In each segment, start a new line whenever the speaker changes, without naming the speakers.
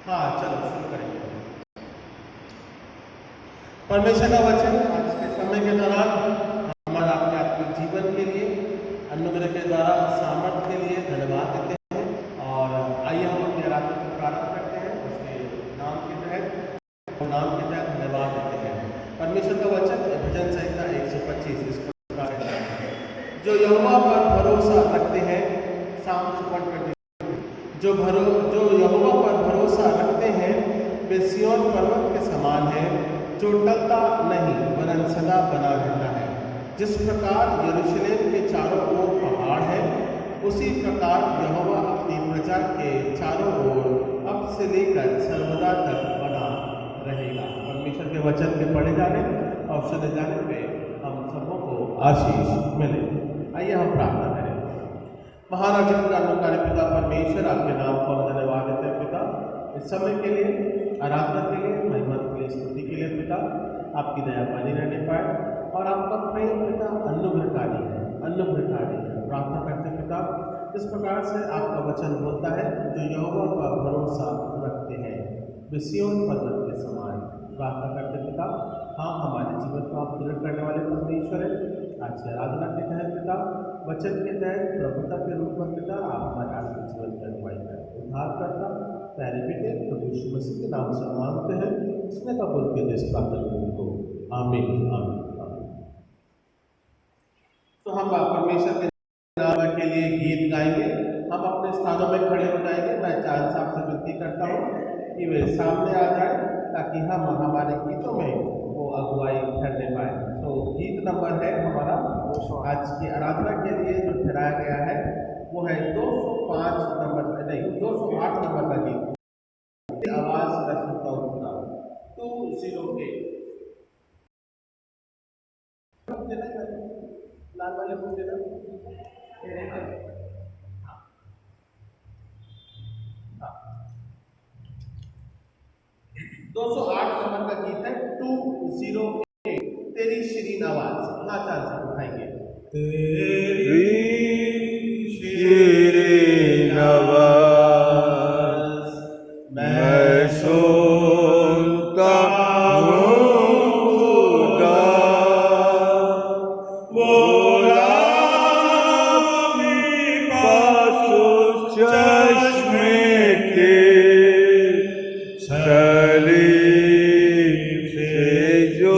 हाँ चलो शुरू करेंगे। परमेश्वर का वचन आज के समय के दौरान हमारा अपने आत्मिक जीवन के लिए अनुग्रह के द्वारा सामर्थ्य के लिए धन्यवाद देते हैं। और आइए हम अपने आराधना को प्रारंभ करते हैं उसके नाम के तहत धन्यवाद देते हैं। परमेश्वर का वचन भजन संहिता 125 इस प्रकार है, जो यहोवा पर भरोसा रखते हैं। साम 120। जो यहोवा पर भरोसा रखते हैं वे सिय्योन पर्वत के समान है, जो टलता नहीं वरन सदा बना रहता है। जिस प्रकार यरूशलेम के चारों ओर पहाड़ है, उसी प्रकार यहोवा अपनी प्रजा के चारों ओर अब से लेकर सर्वदा तक बना रहेगा। परमेश्वर के वचन के पढ़े जाने और सुने जाने पे हम सबों को आशीष मिले। आइए हम प्रार्थना करें। महाराज अनुकारी पिता परमेश्वर, आपके नाम को हम धन्यवाद देते हैं पिता, इस समय के लिए, आराधना के लिए, महिमा के लिए, स्तुति के लिए पिता। आपकी दया पानी रहने पाए और आपका प्रेम पिता अनुग्रहकारी है। प्रार्थना करते पिता, इस प्रकार से आपका वचन बोलता है, जो यहोवा पर भरोसा रखते हैं वे सिय्योन पर्वत के समान। प्रार्थना करते पिता, हाँ हमारे जीवन को आप दृढ़ करने वाले परमेश्वर है। आज की आराधना के तहत पिता, वचन के तहत प्रभुता के रूप में पिता, आप हमारे आत्मिक जीवन की अगुवाई करें। उद्धार करता प्यारे बेटे प्रभु यीशु मसीह के नाम से मांगते हैं, इसने कबूल के देश प्रार्थना को। आमीन आमीन आमीन। तो हम परमेश्वर के नाम के लिए गीत गाएंगे। हम अपने स्थानों में खड़े हो जाएंगे। मैं चांद साहब से विनती करता हूँ कि वे सामने आ जाए, ताकि हम हमारे गीतों में वो अगुवाई करने पाए। तो गीत नंबर है हमारा आज की आराधना के लिए जो ठहराया गया है, वो है 205 नंबर, नहीं 208 नंबर का गीत। आवाज मैं सुनता हूँ 208। लाल वाले बुक देना। 208 नंबर का गीत है 208। तेरी शीरीन आवाज। हाँ चांद से उठाएंगे।
तेरी शीरीन आवाज मैं सुनता हूँ खुदा, बोला अपने पास उस चश्मे के सलीब से जो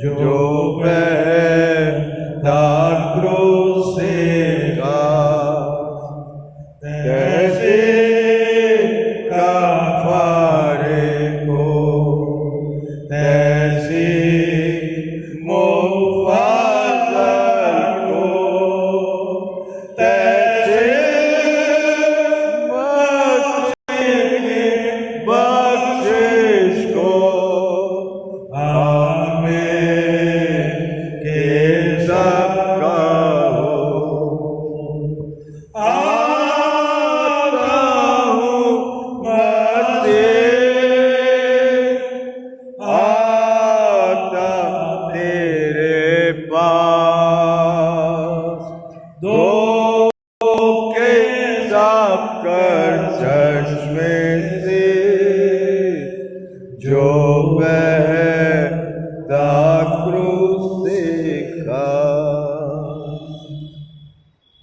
जो बहता क्रूस का, कैसे कफारे को, तैसे मुफद्दल को, तैसे मसीह की बख्शिश को, आमीन के सबका हो। आता हूँ मसीह, आता तेरे पास, दो के साफ कर चश्मे से, जो बहता क्रूस का।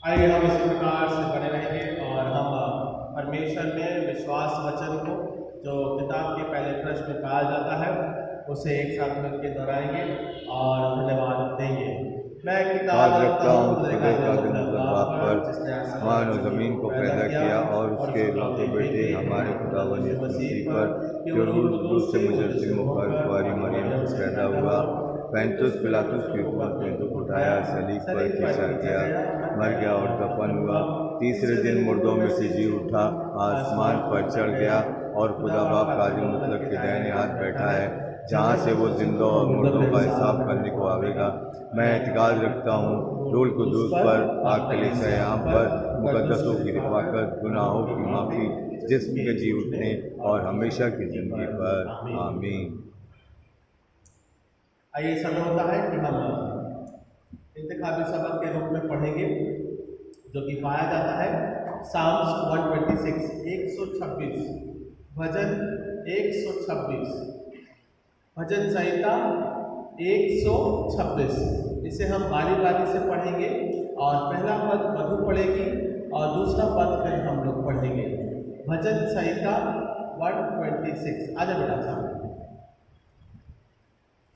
आइए हम इसी प्रकार से बने रहेंगे और हम परमेश्वर में विश्वास वचन को जो किताब के पहले प्रश्न में कहा जाता है उसे एक साथ मिलकर दोहराएंगे और धन्यवाद देंगे। मैं किताब
रखता हूँ खुदा का मतलब बाप पर, आसमान और जमीन को पैदा किया और उसके इकलौते बेटे हमारे खुदावंद यीशु मसीह पर, जो रूह कुदूस से मुजस्सिम होकर कुंवारी मरियम से पैदा हुआ, पैंतुस पिलातुस की हुकूमत में दुख उठाया, सलीब पर खींचा गया, मर गया और दफन हुआ, तीसरे दिन मुर्दों में से जी उठा, आसमान पर चढ़ गया और खुदा बाप कादिर मुतलक के दाहिने हाथ बैठा है, जहाँ से वो जिंदों और मुर्दों का हिसाब करने को आवेगा। मैं एतकाद रखता हूँ रूह कुदूस पर, पाक कलीसिया पर, मुकद्दसों की रिफाकत, गुनाहों की माफ़ी, जिस्म के जी उठने और हमेशा की ज़िंदगी पर। आमीन।
आइए समय होता है कि हम इंतखाबी सबक के रूप में पढ़ेंगे जो कि पाया जाता है साम्स 126 126, भजन 126, भजन संहिता 126। इसे हम बारी बारी से पढ़ेंगे और पहला पद मधु पढ़ेगी और दूसरा पद फिर हम लोग पढ़ेंगे। भजन संहिता 126, आजा बेटा सामने।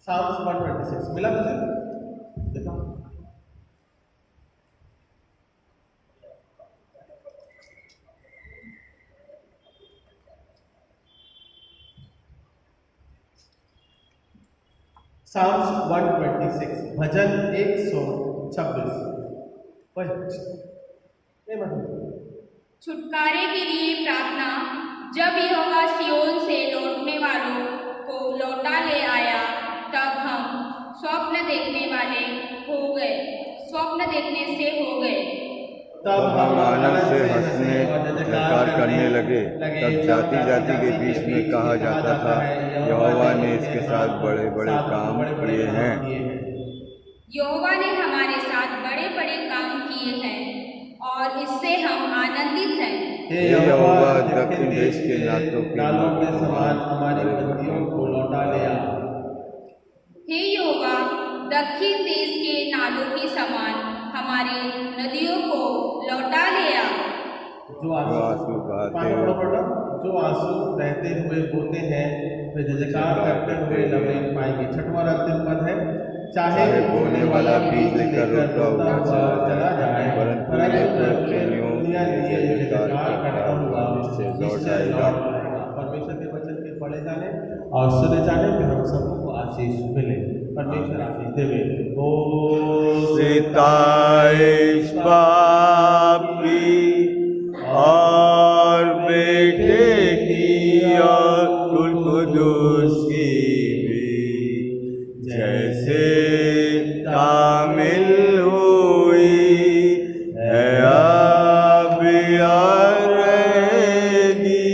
साम्स 126 मिला तुझे? देखो साम्स 126, भजन 126।
छुटकारे के लिए प्रार्थना। जब यहोवा सिय्योन से लौटने वालों को लौटा ले आया, तब हम स्वप्न देखने वाले हो गए, स्वप्न देखने से हो गए।
तब हम आनंद से हंसने जयकार करने लगे। तब जाति जाति के बीच में कहा जाता था, यहोवा ने इसके साथ बड़े बड़े काम किए हैं।
यहोवा ने हमारे साथ बड़े बड़े काम किए हैं और इससे हम आनंदित हैं।
हे यहोवा, दक्षिण देश के नालों के समान हमारी बंदियों को लौटा ले आ।
हे यहोवा, दक्षिण देश के नालों के समान हमारी नदियों को लौटा ले आ।
जो आंसू बहते हुए बोते हैं वे जयकार करते हुए लम्हे पाएंगे। छठवां अंतिम पद है, चाहे बोने वाला बीज लेकर रोता हुआ चला जाए, परंतु दुनिया लिए जयकार करता हुआ निश्चय लौट आएगा। परमेश्वर के वचन के पढ़े जाने और सुने जाने में हम सबको आशीष मिले। परमेश्वर आशीष देवे। ओ
सिताइश बाप की और बेटे की और रूह कुदूस की भी, जैसे कामिल हुई है अब और रहेगी।